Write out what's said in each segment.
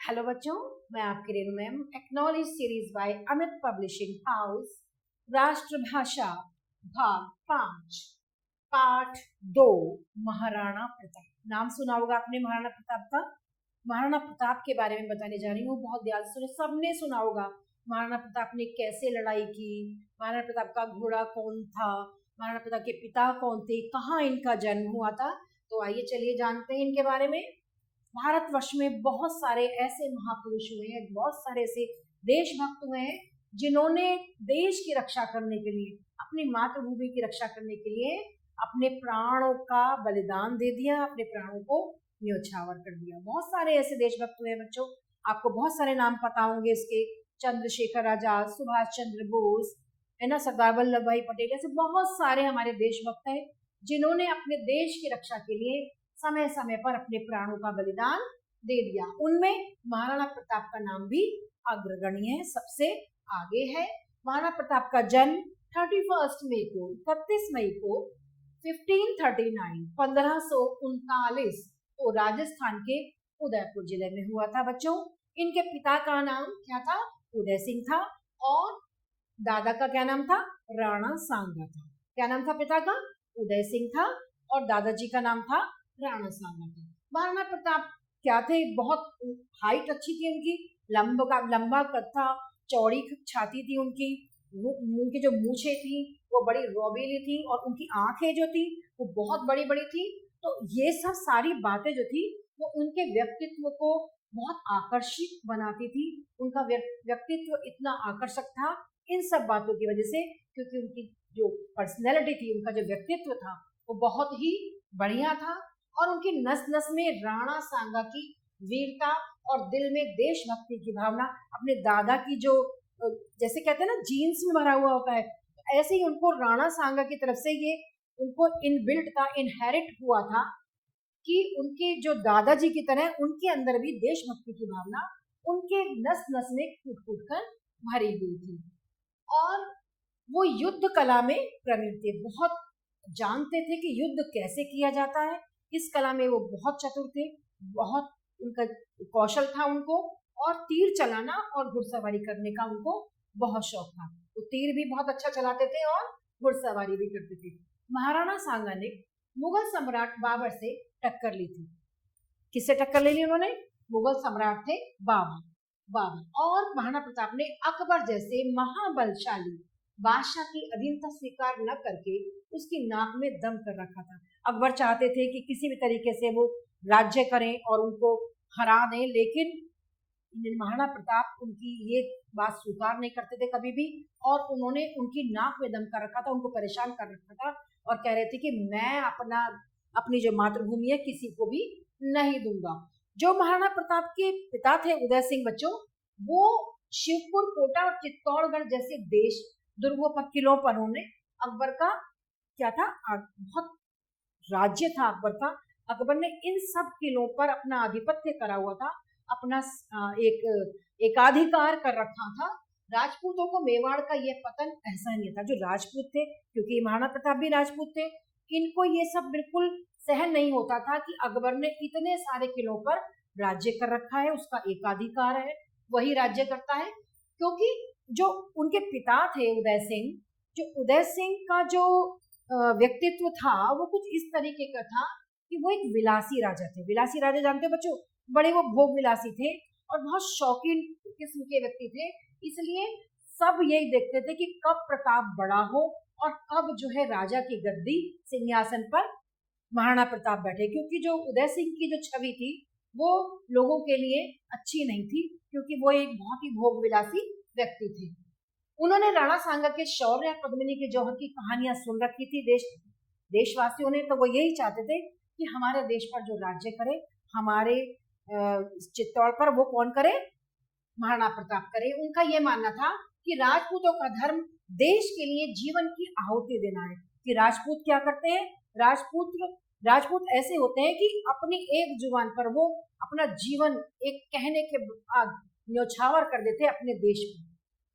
Hello बच्चों, मैं आपकी Renu ma'am. Acknowledge series by Amit publishing house, राष्ट्रभाषा भाग 5, पाठ 2, महाराणा प्रताप। नाम सुना होगा आपने महाराणा प्रताप का। महाराणा प्रताप के बारे में बताने जा रही हूँ, बहुत ध्यान से सुने। सबने सुना होगा महाराणा प्रताप ने कैसे लड़ाई की, महाराणा प्रताप का घोड़ा कौन था, महाराणा प्रताप के पिता कौन थे, कहाँ इनका जन्म हुआ था। तो आइए चलिए जानते हैं इनके बारे में। भारतवर्ष में बहुत सारे ऐसे महापुरुष हुए हैं, बहुत सारे ऐसे देशभक्त हुए हैं जिन्होंने देश की रक्षा करने के लिए, अपनी मातृभूमि की रक्षा करने के लिए अपने प्राणों का बलिदान दे दिया, अपने प्राणों को न्योछावर कर दिया। बहुत सारे ऐसे देशभक्त हुए हैं बच्चों, आपको बहुत सारे नाम पता होंगे इसके। चंद्रशेखर आजाद, सुभाष चंद्र बोस, है ना, सरदार वल्लभ भाई पटेल, ऐसे बहुत सारे हमारे देशभक्त हैं जिन्होंने अपने देश की रक्षा के लिए समय समय पर अपने प्राणों का बलिदान दे दिया। उनमें महाराणा प्रताप का नाम भी अग्रगण्य है, सबसे आगे है। महाराणा प्रताप का जन्म 31 मई को 31 मई को 1539 को राजस्थान के उदयपुर जिले में हुआ था बच्चों। इनके पिता का नाम क्या था? उदय सिंह था। और दादा का क्या नाम था? राणा सांगा था। क्या नाम था पिता का? उदय सिंह था। और दादाजी का नाम था राणा सांगा था। महाराणा प्रताप क्या थे? बहुत हाइट अच्छी थी उनकी, लंबा कद था, चौड़ी छाती थी उनकी, उनकी जो मूछें थी वो बड़ी रोबीली थी, और उनकी आंखें जो थी वो बहुत बड़ी बड़ी थी। तो ये सब सारी बातें जो थी वो उनके व्यक्तित्व को बहुत आकर्षित बनाती थी। उनका व्यक्तित्व इतना आकर्षक था इन सब बातों की वजह से, क्योंकि उनकी जो पर्सनैलिटी थी, उनका जो व्यक्तित्व था वो बहुत ही बढ़िया था। और उनकी नस नस में राणा सांगा की वीरता और दिल में देशभक्ति की भावना, अपने दादा की जो, जैसे कहते हैं ना, जीन्स में भरा हुआ होता है, ऐसे ही उनको राणा सांगा की तरफ से ये उनको इनबिल्ट था, इनहेरिट हुआ था कि उनके जो दादाजी की तरह उनके अंदर भी देशभक्ति की भावना उनके नस नस में कूट कूट कर भरी हुई थी। और वो युद्ध कला में प्रवीण थे, बहुत जानते थे कि युद्ध कैसे किया जाता है। इस कला में वो बहुत चतुर थे, बहुत उनका कौशल था उनको। और तीर चलाना और घुड़सवारी करने का उनको बहुत शौक था। तो तीर भी बहुत अच्छा चलाते थे और घुड़सवारी भी करते थे। महाराणा सांगा ने मुगल सम्राट बाबर से टक्कर ली थी। किससे टक्कर ले ली उन्होंने? मुगल सम्राट थे बाबर। और महाराणा प्रताप ने अकबर जैसे महाबलशाली बादशाह की अधीनता स्वीकार न करके उसकी नाक में दम कर रखा था। अकबर चाहते थे कि किसी भी तरीके से वो राज्य करें और उनको हरा दें, लेकिन महाराणा प्रताप उनकी ये बात स्वीकार नहीं करते थे कभी भी। और उन्होंने उनकी नाक में दम कर रखा था, उनको परेशान कर रखा था, और कह रहे थे कि मैं अपनी जो मातृभूमि है किसी को भी नहीं दूंगा। जो महाराणा प्रताप के पिता थे उदय सिंह बच्चों, वो शिवपुर, कोटा और चित्तौड़गढ़ जैसे देश दुर्गों पर, किलों पर उन्होंने, अकबर का क्या था, बहुत राज्य था अकबर का। अकबर ने इन सब किलों पर अपना आधिपत्य करा हुआ था, अपना एक एकाधिकार कर रखा था। राजपूतों को मेवाड़ का यह पतन असहनीय था। जो राजपूत थे, क्योंकि महाराणा प्रताप भी राजपूत थे, इनको ये सब बिल्कुल सहन नहीं होता था कि अकबर ने इतने सारे किलों पर राज्य कर रखा है, उसका एकाधिकार है, वही राज्य करता है। क्योंकि जो उनके पिता थे उदय सिंह, जो उदय सिंह का जो व्यक्तित्व था वो कुछ इस तरीके का था कि वो एक विलासी राजा थे। विलासी राजा जानते हो बच्चों, बड़े वो भोग विलासी थे और बहुत शौकीन किस्म के व्यक्ति थे। इसलिए सब यही देखते थे कि कब प्रताप बड़ा हो और कब जो है राजा की गद्दी, सिंहासन पर महाराणा प्रताप बैठे। क्योंकि जो उदय सिंह की जो छवि थी वो लोगों के लिए अच्छी नहीं थी, क्योंकि वो एक बहुत ही भोग विलासी व्यक्ति थे। उन्होंने राणा सांगा के शौर्य, पद्मिनी के जौहर की कहानियां सुन रखी थी देशवासियों ने। तो वो यही चाहते थे कि हमारे देश पर जो राज्य करे, हमारे चित्तौड़ पर, वो कौन करे? महाराणा प्रताप करे। उनका ये मानना था कि राजपूतों का धर्म देश के लिए जीवन की आहुति देना है। कि राजपूत क्या करते हैं? राजपूत ऐसे होते हैं कि अपनी एक जुबान पर वो अपना जीवन एक कहने के बाद न्योछावर कर देते हैं अपने देश में।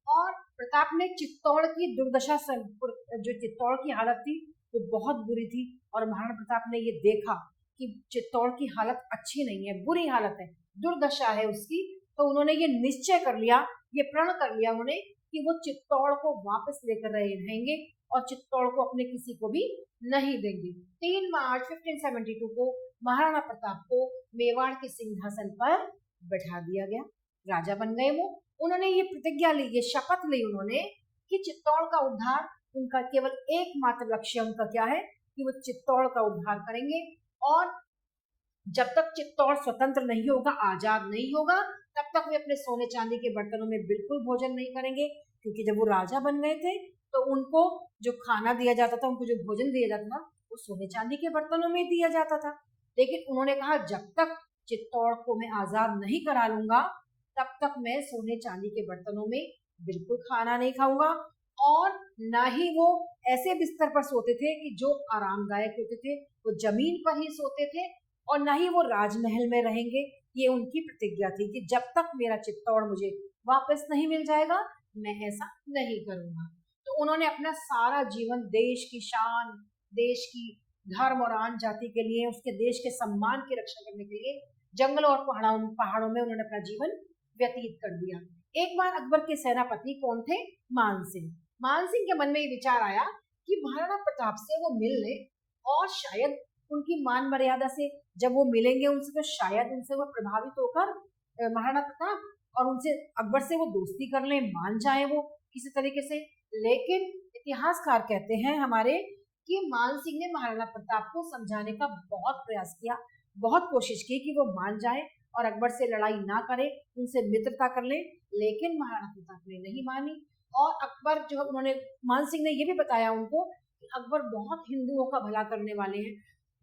और प्रताप ने चित्तौड़ की दुर्दशा, जो चित्तौड़ की हालत थी वो बहुत बुरी थी, और महाराणा प्रताप ने ये देखा कि चित्तौड़ की हालत अच्छी नहीं है, बुरी हालत है, दुर्दशा है उसकी। तो उन्होंने ये निश्चय कर लिया, ये प्रण कर लिया उन्होंने कि वो चित्तौड़ को वापस लेकर रहेंगे और चित्तौड़ को अपने किसी को भी नहीं देंगे। 3 मार्च 1572 को महाराणा प्रताप को मेवाड़ के सिंहासन पर बैठा दिया गया, राजा बन गए वो। उन्होंने ये प्रतिज्ञा ली, ये शपथ ली उन्होंने कि चित्तौड़ का उद्धार उनका केवल एकमात्र लक्ष्य उनका क्या है कि वो चित्तौड़ का उद्धार करेंगे, और जब तक चित्तौड़ स्वतंत्र नहीं होगा, आजाद नहीं होगा, तब तक वे अपने सोने चांदी के बर्तनों में बिल्कुल भोजन नहीं करेंगे, क्योंकि जब वो राजा बन गए थे तो उनको जो खाना दिया जाता था, उनको जो भोजन दिया जाता था, वो सोने चांदी के बर्तनों में दिया जाता था। लेकिन उन्होंने कहा जब तक चित्तौड़ को मैं आजाद नहीं करा लूंगा, तब तक मैं सोने चांदी के बर्तनों में बिल्कुल खाना नहीं खाऊंगा, और ना ही वो ऐसे बिस्तर पर सोते थे कि जो आरामदायक होते थे, वो जमीन पर ही सोते थे, और ना ही वो राजमहल में रहेंगे। ये उनकी प्रतिज्ञा थी कि जब तक मेरा चित्तौड़ मुझे वापस नहीं मिल जाएगा, मैं ऐसा नहीं करूंगा। तो उन्होंने अपना सारा जीवन देश की शान, देश की धर्म और आन जाति के लिए, उसके देश के सम्मान की रक्षा करने के लिए जंगलों और पहाड़ों में उन्होंने अपना जीवन व्यतीत कर दिया। एक बार अकबर के सेनापति कौन थे? मान सिंह। मान सिंह के मन में ये विचार आया कि महाराणा प्रताप से वो मिल ले, और शायद उनकी मान मर्यादा से जब वो मिलेंगे उनसे, तो शायद उनसे वो प्रभावित होकर महाराणा प्रताप और उनसे अकबर से वो दोस्ती कर ले, मान जाए वो किसी तरीके से। लेकिन इतिहासकार कहते हैं हमारे कि मान सिंह ने महाराणा प्रताप को समझाने का बहुत प्रयास किया, बहुत कोशिश की कि वो मान जाए और अकबर से लड़ाई ना करे, उनसे मित्रता कर ले, लेकिन महाराणा प्रताप ने नहीं मानी। और अकबर जो उन्होंने, मान सिंह ने ये भी बताया उनको कि अकबर बहुत हिंदुओं का भला करने वाले हैं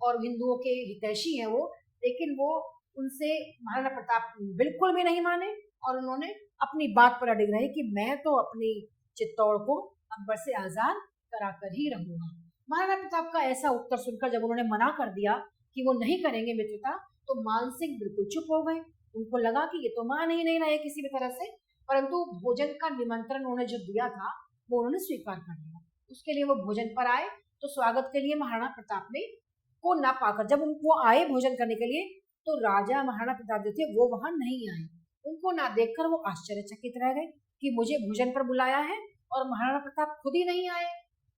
और हिंदुओं के हितैषी हैं वो, लेकिन वो उनसे महाराणा प्रताप बिल्कुल भी नहीं माने, और उन्होंने अपनी बात पर अडिग रहे कि मैं तो अपनी चित्तौड़ को अकबर से आजाद कराकर ही रहूंगा। महाराणा प्रताप का ऐसा उत्तर सुनकर जब उन्होंने मना कर दिया कि वो नहीं करेंगे मित्रता, तो मान सिंह बिल्कुल चुप हो गए। उनको लगा कि ये तो मान ही नहीं रहे किसी भी तरह से, परंतु भोजन का निमंत्रण उन्होंने जो दिया था वो उन्होंने स्वीकार कर लिया। उसके लिए वो भोजन पर आए, तो स्वागत के लिए महाराणा प्रताप ने को ना पाकर, जब वो आए भोजन करने के लिए, तो राजा महाराणा प्रताप जो थे वो वहां नहीं आए। उनको ना देखकर वो आश्चर्यचकित रह गए कि मुझे भोजन पर बुलाया है और महाराणा प्रताप खुद ही नहीं आए।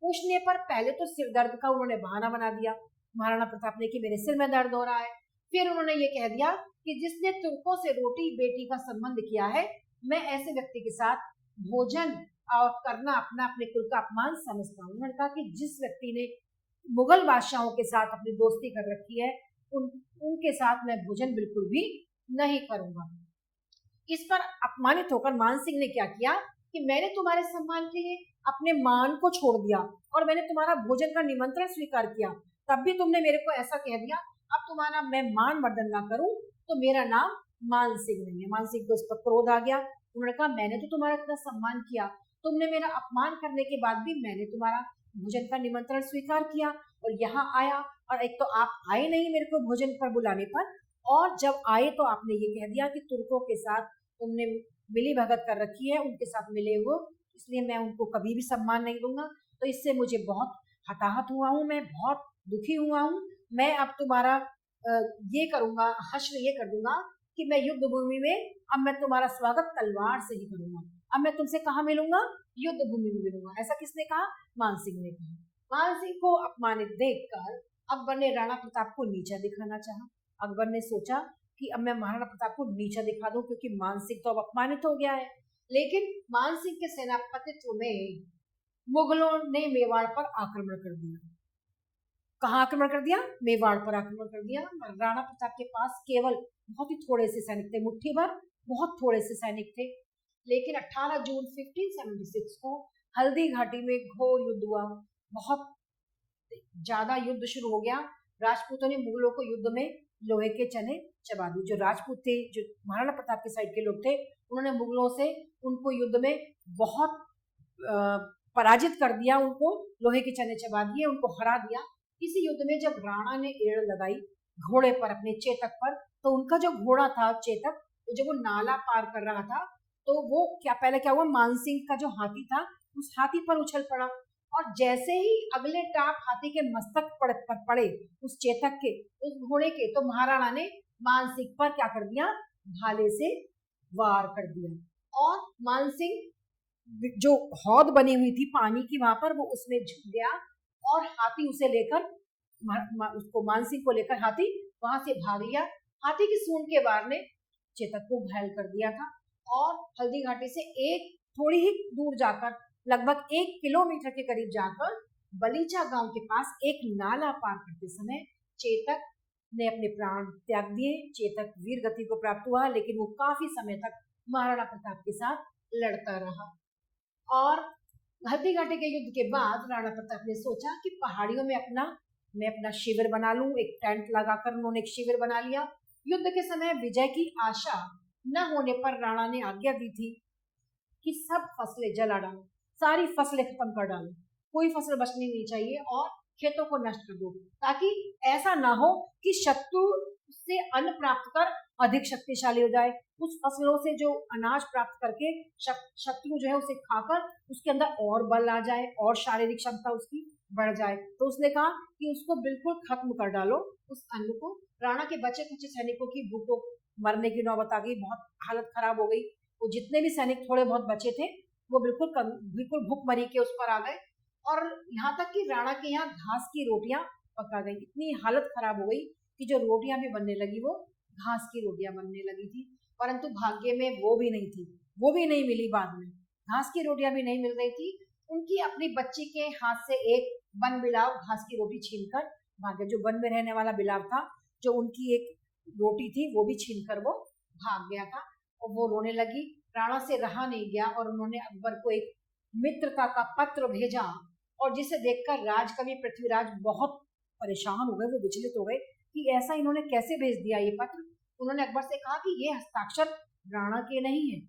पूछने पर पहले तो सिर दर्द का उन्होंने बहाना बना दिया महाराणा प्रताप ने कि मेरे सिर में दर्द हो रहा है। फिर उन्होंने ये कह दिया कि जिसने तुर्कों से रोटी बेटी का संबंध किया है, मैं ऐसे व्यक्ति के साथ भोजन और करना अपना अपने कुल का अपमान समझता हूँ। उन्होंने कहा कि जिस व्यक्ति ने मुगल बादशाहों के साथ अपनी दोस्ती कर रखी है, उनके साथ मैं भोजन बिल्कुल भी नहीं करूंगा। इस पर अपमानित होकर मान सिंह ने क्या किया कि मैंने तुम्हारे सम्मान के लिए अपने मान को छोड़ दिया और मैंने तुम्हारा भोजन का निमंत्रण स्वीकार किया, तब भी तुमने मेरे को ऐसा कह दिया। अब तुम्हारा मैं मान वर्धन ना करूं तो मेरा नाम मान सिंह नहीं है। मान सिंह को इस पर क्रोध आ गया। उन्होंने कहा मैंने तो तुम्हारा इतना सम्मान किया, तुमने मेरा अपमान करने के बाद भी मैंने तुम्हारा भोजन का निमंत्रण स्वीकार किया और यहाँ आया, और एक तो आप आए नहीं मेरे को भोजन पर बुलाने पर, और जब आए तो आपने ये कह दिया कि तुर्कों के साथ तुमने मिली भगत कर रखी है, उनके साथ मिले हो, इसलिए मैं उनको कभी भी सम्मान नहीं दूंगा। तो इससे मुझे बहुत हताहत हुआ हूँ, मैं बहुत दुखी हुआ हूँ। मैं अब तुम्हारा ये करूंगा, हश्र ये कर दूंगा कि मैं युद्ध भूमि में अब मैं तुम्हारा स्वागत तलवार से ही करूंगा। अब मैं तुमसे कहाँ मिलूंगा? युद्ध भूमि में मिलूंगा। ऐसा किसने कहा? मान सिंह ने कहा। मान सिंह को अपमानित देखकर अकबर ने राणा प्रताप को नीचा दिखाना चाहा। अकबर ने सोचा कि अब मैं महाराणा प्रताप को नीचा दिखा दूं, क्योंकि मान सिंह तो अब अपमानित हो गया है। लेकिन मान सिंह के सेनापतित्व में मुगलों ने मेवाड़ पर आक्रमण कर दिया। कहाँ आक्रमण कर दिया? मेवाड़ पर आक्रमण कर दिया। राणा प्रताप के पास केवल बहुत ही थोड़े से सैनिक थे, मुट्ठी भर, बहुत थोड़े से सैनिक थे। लेकिन 18 जून 1576 को हल्दी घाटी में घोर युद्ध हुआ। बहुत ज्यादा युद्ध शुरू हो गया। राजपूतों ने मुगलों को युद्ध में लोहे के चने चबा दिए। जो राजपूत थे, जो महाराणा प्रताप के साइड के लोग थे, उन्होंने मुगलों से उनको युद्ध में बहुत पराजित कर दिया, उनको लोहे के चने चबा दिए, उनको हरा दिया। इसी युद्ध में जब राणा ने एड़ लगाई घोड़े पर, अपने चेतक पर, तो उनका जो घोड़ा था चेतक, तो जब वो नाला पार कर रहा था तो वो पहले क्या हुआ, मानसिंह का जो हाथी था उस हाथी पर उछल पड़ा, और जैसे ही अगले टाप हाथी के मस्तक पर पड़े, उस चेतक के, उस घोड़े के, तो महाराणा ने मानसिंह पर क्या कर दिया, भाले से वार कर दिया और मान सिंह जो हौद बनी हुई थी पानी की वहां पर वो उसमें झुक गया और हाथी उसे लेकर उसको मान सिंह को लेकर हाथी वहां से भाग गया। हाथी की सूंड के वार ने चेतक को घायल कर दिया था और हल्दी घाटी से एक थोड़ी ही दूर जाकर लगभग 1 किलोमीटर के करीब जाकर बलीचा गांव के पास एक नाला पार करते समय चेतक ने अपने प्राण त्याग दिए। चेतक वीर गति को प्राप्त हुआ लेकिन वो काफी समय तक महाराणा प्रताप के साथ लड़ता रहा और हल्दी घाटी के युद्ध के बाद राणा प्रताप ने सोचा कि पहाड़ियों में मैं अपना शिविर बना लूं। एक टेंट लगाकर उन्होंने एक शिविर बना लिया। युद्ध के समय विजय की आशा न होने पर राणा ने आज्ञा दी थी कि सब फसलें जला डालो, सारी फसलें खत्म कर डालो, कोई फसल बचनी नहीं चाहिए और खेतों को नष्ट कर दो ताकि ऐसा ना हो कि शत्रु से अन्न प्राप्त कर अधिक शक्तिशाली हो जाए। उस फसलों से जो अनाज प्राप्त करके शत्रु जो है उसे खाकर उसके अंदर और बल आ जाए और शारीरिक क्षमता उसकी बढ़ जाए। तो उसने कहा कि उसको बिल्कुल खत्म कर डालो उस अन्न को। राणा के बचे कुछ सैनिकों की भूखों मरने की नौबत आ गई, बहुत हालत खराब हो गई। वो जितने भी सैनिक थोड़े बहुत बचे थे वो बिल्कुल भूखमरी के उस पर आ गए और यहाँ तक कि राणा के यहाँ घास की रोटियां पका गई। इतनी हालत खराब हो गई कि जो रोटियां भी बनने लगी वो घास की रोटियां बनने लगी थी। परंतु भाग्य में वो भी नहीं थी, वो भी नहीं मिली। बाद में घास की रोटियां भी नहीं मिल रही थी। उनकी अपनी बच्ची के हाथ से एक वन बिलाव घास की रोटी छीनकर भागे। जो वन में रहने वाला बिलाव था, जो उनकी एक रोटी थी वो भी छीनकर वो भाग गया था और वो रोने लगी। राणा से रहा नहीं गया और उन्होंने अकबर को एक मित्रता का पत्र भेजा और जिसे देखकर राजकवि पृथ्वीराज बहुत परेशान हो गए, वो विचलित हो गए कि ऐसा इन्होंने कैसे भेज दिया ये पत्र। उन्होंने अकबर से कहा कि ये हस्ताक्षर राणा के नहीं है,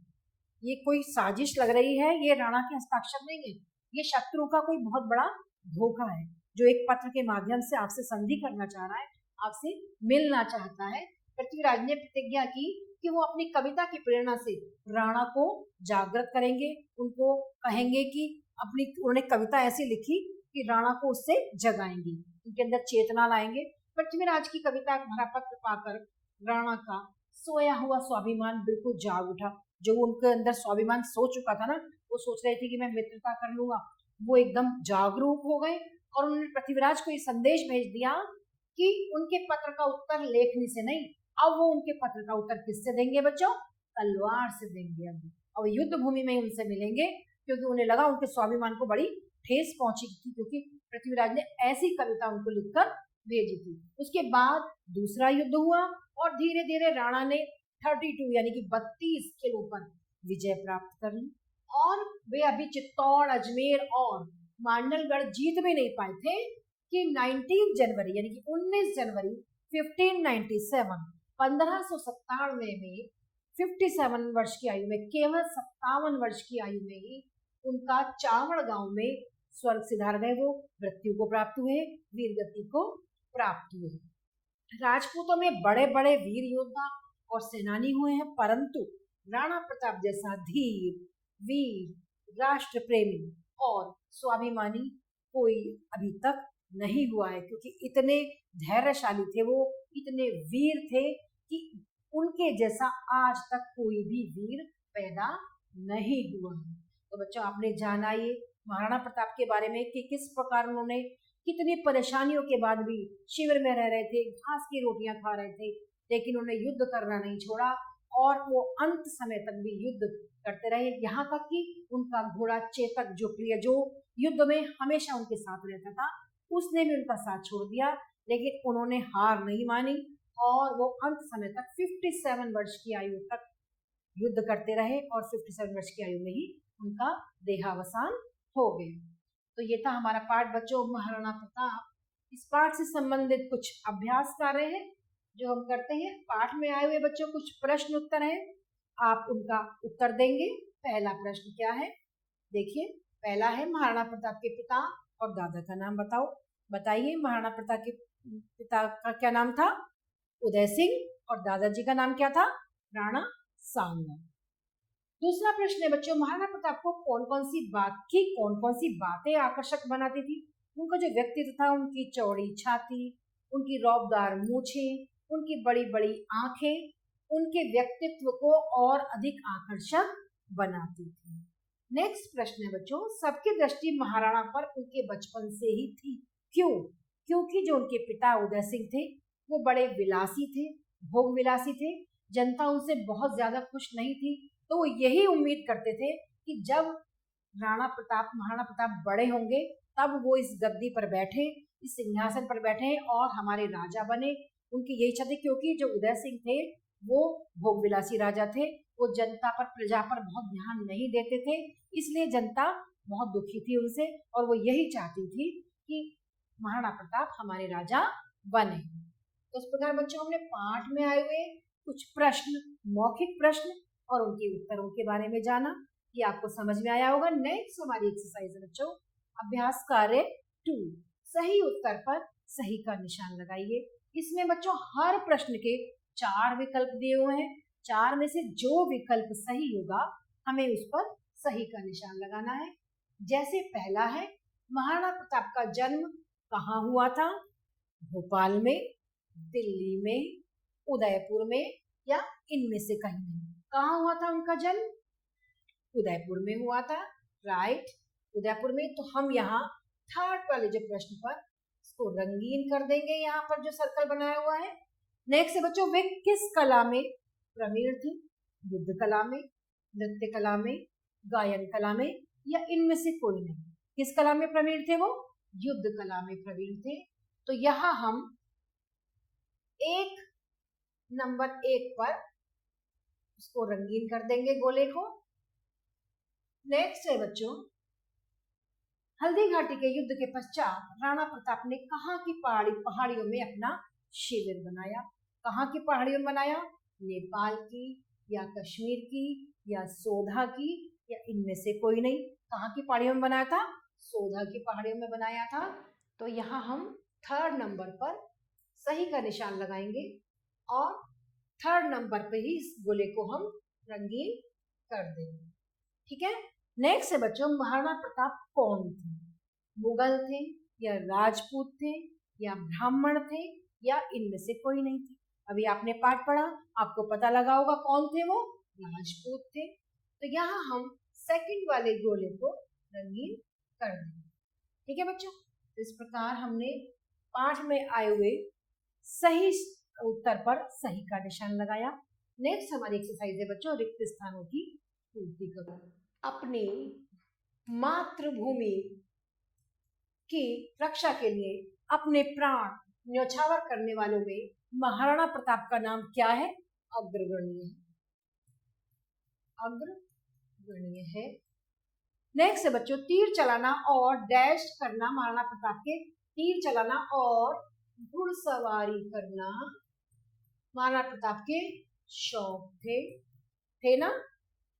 ये कोई साजिश लग रही है, ये राणा के हस्ताक्षर नहीं है, ये शत्रु का कोई बहुत बड़ा धोखा है जो एक पत्र के माध्यम से आपसे संधि करना चाह रहा है, आपसे मिलना चाहता है। पृथ्वीराज ने प्रतिज्ञा की कि वो अपनी कविता की प्रेरणा से राणा को जागृत करेंगे, उनको कहेंगे कि उन्होंने कविता ऐसी लिखी कि राणा को उससे जगाएंगी, उनके अंदर चेतना लाएंगे। पृथ्वीराज की कविता भरा पत्र पाकर राणा का सोया हुआ स्वाभिमान बिल्कुल जाग उठा। जो उनके अंदर स्वाभिमान सो चुका था ना, वो सोच रहे थे कि मैं मित्रता कर लूंगा, वो एकदम जागरूक हो गए और उन्होंने पृथ्वीराज को ये संदेश भेज दिया कि उनके पत्र का उत्तर लेखनी से नहीं, अब वो उनके पत्र का उत्तर किससे देंगे बच्चों? तलवार से देंगे। अब युद्ध भूमि में उनसे मिलेंगे क्योंकि उन्हें लगा उनके स्वाभिमान को बड़ी ठेस पहुंची थी क्योंकि पृथ्वीराज ने ऐसी कविता उनको लिखकर भेजी थी। उसके बाद दूसरा युद्ध हुआ और धीरे धीरे राणा ने 32 यानी कि 32 किलों पर विजय प्राप्त कर ली और वे अभी चित्तौड़, अजमेर और मांडलगढ़ जीत भी नहीं पाए थे कि 19 जनवरी यानी कि 19 जनवरी 1597 1597 में 57 वर्ष की आयु में, केवल 57 वर्ष की आयु में ही उनका चावड़ गांव में स्वर्ग सिधार गए। वो मृत्यु को प्राप्त हुए, वीर गति को प्राप्त हुए। राजपूतों में बड़े बड़े वीर योद्धा और सेनानी हुए हैं, परंतु राणा प्रताप जैसा धीर, वीर, राष्ट्र प्रेमी और स्वाभिमानी कोई अभी तक नहीं हुआ है क्योंकि इतने धैर्यशाली थे वो, इतने वीर थे कि उनके जैसा आज तक कोई भी वीर पैदा नहीं हुआ है। तो बच्चों, आपने जाना ये महाराणा प्रताप के बारे में कि किस प्रकार उन्होंने कितनी परेशानियों के बाद भी शिविर में रह रहे थे, घास की रोटियां खा रहे थे, लेकिन उन्हें युद्ध करना नहीं छोड़ा और वो अंत समय तक भी युद्ध करते रहे। यहाँ तक कि उनका घोड़ा चेतक जो प्रिय, जो युद्ध में हमेशा उनके साथ रहता था, उसने भी उनका साथ छोड़ दिया, लेकिन उन्होंने हार नहीं मानी और वो अंत समय तक 57 वर्ष की आयु तक युद्ध करते रहे और 57 वर्ष की आयु में ही उनका देहावसान हो गया। तो ये था हमारा पाठ बच्चों, महाराणा प्रताप। इस पाठ से संबंधित कुछ अभ्यास कार्य है जो हम करते हैं। पाठ में आए हुए बच्चों कुछ प्रश्न उत्तर है, आप उनका उत्तर देंगे। पहला प्रश्न क्या है, देखिए पहला है महाराणा प्रताप के पिता और दादा का नाम बताओ। बताइए, महाराणा प्रताप के पिता का क्या नाम था? उदय सिंह। और दादाजी का नाम क्या था? राणा सांगा। दूसरा प्रश्न है बच्चों, महाराणा प्रताप को कौन कौन सी बातें आकर्षक बनाती थी? उनका जो व्यक्तित्व था, उनकी चौड़ी छाती, उनकी रौबदार मूछें, उनकी बड़ी बड़ी आंखें, उनके व्यक्तित्व को और अधिक आकर्षक बनाती थी। नेक्स्ट प्रश्न है बच्चों, सबकी दृष्टि महाराणा पर उनके बचपन से ही थी। क्यों? क्योंकि जो उनके पिता उदय सिंह थे वो बड़े विलासी थे, भोग विलासी थे। जनता उनसे बहुत ज्यादा खुश नहीं थी, तो वो यही उम्मीद करते थे कि जब महाराणा प्रताप बड़े होंगे तब वो इस गद्दी पर बैठे, इस सिंहासन पर बैठे और हमारे राजा बने। उनकी यही इच्छा थी, क्योंकि जो उदय सिंह थे वो भोग विलासी राजा थे, वो जनता पर, प्रजा पर बहुत ध्यान नहीं देते थे, इसलिए जनता बहुत दुखी थी उनसे और वो यही चाहती थी कि महाराणा प्रताप हमारे राजा बने। तो इस प्रकार बच्चों हमने पाठ में आए हुए कुछ प्रश्न, मौखिक प्रश्न और उनके उत्तरों के बारे में जाना। ये आपको समझ में आया होगा। नेक्स्ट हमारी एक्सरसाइज है बच्चों, अभ्यास कार्य 2, सही उत्तर पर सही का निशान लगाइए। इसमें बच्चों हर प्रश्न के 4 विकल्प दिए हुए हैं, 4 में से जो विकल्प सही होगा हमें उस पर सही का निशान लगाना है। जैसे पहला है, महाराणा प्रताप का जन्म कहाँ हुआ था? भोपाल में, दिल्ली में, उदयपुर में या इनमें से कहीं नहीं। कहाँ हुआ था उनका जन्म? उदयपुर में हुआ था, राइट, उदयपुर में। तो हम यहाँ थर्ड वाले जो प्रश्न पर इसको रंगीन कर देंगे, यहाँ पर जो सर्कल बनाया हुआ है। नेक्स्ट है बच्चों, वे किस कला में प्रवीण थी? युद्ध कला में, नृत्य कला में, गायन कला में या इनमें से कोई नहीं। किस कला में प्रवीण थे वो? युद्ध कला में प्रवीण थे। तो यहाँ हम नंबर 1 पर उसको रंगीन कर देंगे गोले को। नेक्स्ट है बच्चों, हल्दी घाटी के युद्ध के पश्चात राणा प्रताप ने कहाँ की पहाड़ियों में अपना शिविर बनाया? कहाँ की पहाड़ियों में बनाया? नेपाल की या कश्मीर की या सोधा की या इनमें से कोई नहीं। कहाँ की पहाड़ियों में बनाया था? सोधा की पहाड़ियों में बनाया था। तो यहाँ हम थर्ड नंबर पर सही का निशान लगाएंगे और थर्ड नंबर पे ही इस गोले को हम रंगीन कर देंगे। ठीक है। नेक्स्ट है बच्चों, महाराणा प्रताप कौन थे? मुगल थे या राजपूत थे या ब्राह्मण थे या इनमें से कोई नहीं थे? अभी आपने पाठ पढ़ा, आपको पता लगा होगा कौन थे वो? राजपूत थे। तो यहाँ हम सेकंड वाले गोले को रंगीन कर देंगे। ठीक है बच्चों, इस प्रकार हमने पाठ में आए हुए सही उत्तर पर सही का निशान लगाया। नेक्स्ट हमारी एक्सरसाइज है बच्चों, रिक्त स्थानों की पूर्ति करो। अपनी मातृभूमि की रक्षा के लिए अपने प्राण न्यौछावर करने वालों में महाराणा प्रताप का नाम क्या है? अग्रगण्य है, अग्रगण्य है। नेक्स्ट है बच्चों, तीर चलाना और डैश करना महाराणा प्रताप के, तीर चलाना और घुड़सवारी करना महाराणा प्रताप के शौक थे ना।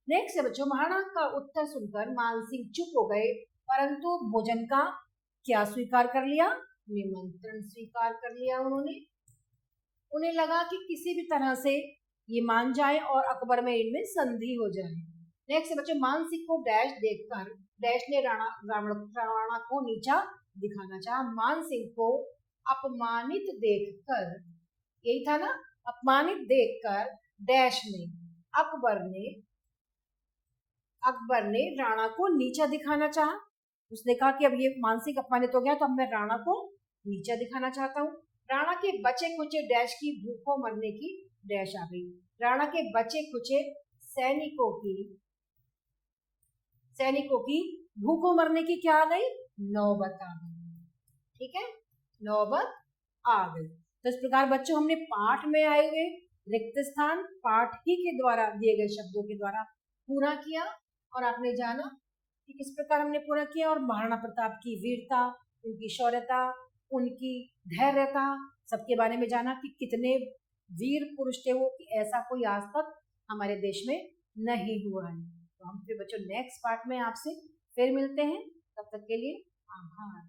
नेक्स्ट है बच्चों, महाराणा का उत्तर सुनकर मानसिंह चुप हो गए, परंतु भोजन का क्या स्वीकार कर लिया? निमंत्रण स्वीकार कर लिया उन्होंने। उन्हें लगा कि किसी भी तरह से ये मान जाए और अकबर में इनमें संधि हो जाए। नेक्स्ट बच्चों, मानसिंह को डैश देखकर डैश ने राणा को नीचा दिखाना चाहा। मानसिंह को अपमानित देखकर, यही था ना, अपमानित देखकर डैश ने अकबर ने राणा को नीचा दिखाना चाहा। उसने कहा कि अब ये मानसिंह अपमानित हो गया तो अब मैं राणा को नीचा दिखाना चाहता हूँ। राणा के बचे खुचे डैश की भूखों मरने की डैश आ गई। राणा के बचे खुचे सैनिकों की भूखों मरने की क्या आ गई? नौबत आ गई। ठीक है, नौबत आ गई। तो इस प्रकार बच्चों हमने पाठ में आए हुए रिक्त स्थान पाठ ही के द्वारा दिए गए शब्दों के द्वारा पूरा किया और आपने जाना कि किस प्रकार हमने पूरा किया और महाराणा प्रताप की वीरता, उनकी शौर्यता, उनकी धैर्यता, सबके बारे में जाना कि कितने वीर पुरुष थे वो, कि ऐसा कोई आज तक हमारे देश में नहीं हुआ है। तो हम फिर बच्चों नेक्स्ट पार्ट में आपसे फिर मिलते हैं। तब तक के लिए आभार।